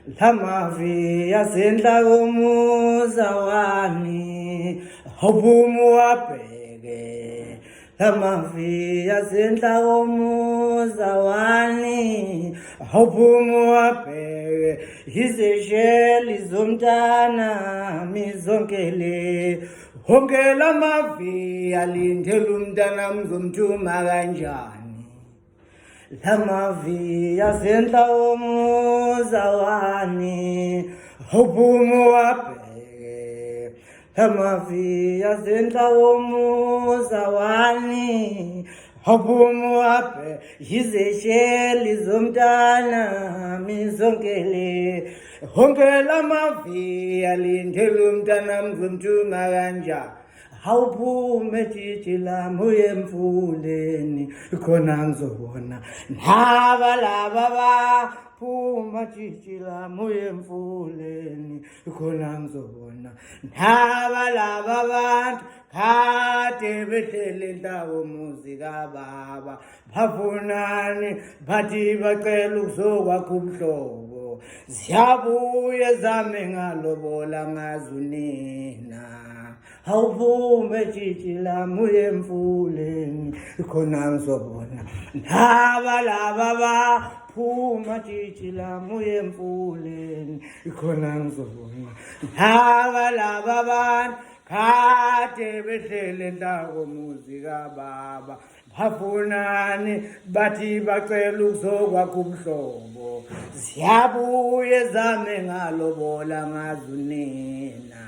Lamavi yasenhla komuza wami awuphuma wabheke lamavi yasenhla komuza wami awuphuma wabheke izesheli zomntana mizonkele wonke lamavi alindele umntana mzomthuma kanjani lamavi yasenhla komuza wami awuphuma wabheke lamavi yasenhla komuza wami awuphuma wabheke izesheli zomntana mizonkele wonke lamavi alindele umntana mzomthuma kanjani awuphume tshitshi lami uye emfuleni khona ngizobona naba laba baphuma tshitshi lami uye emfuleni khona ngizobona naba laba bantu kade behlele ndawo umuzi kababa bafunani bathi bacela ukuzokwakha ubuhlobo ziyabuye zame ngalobola ngazunina awuphume tshitshi lami uye emfuleni khona ngizobona naba laba baphuma tshitshi lami uye emfuleni khona ngizobona naba laba bantu kade behlele ndawo umuzi kababa bafunani bathi bacela ukuzokwakha ubuhlobo ziyabuye zame ngalobola ngazunina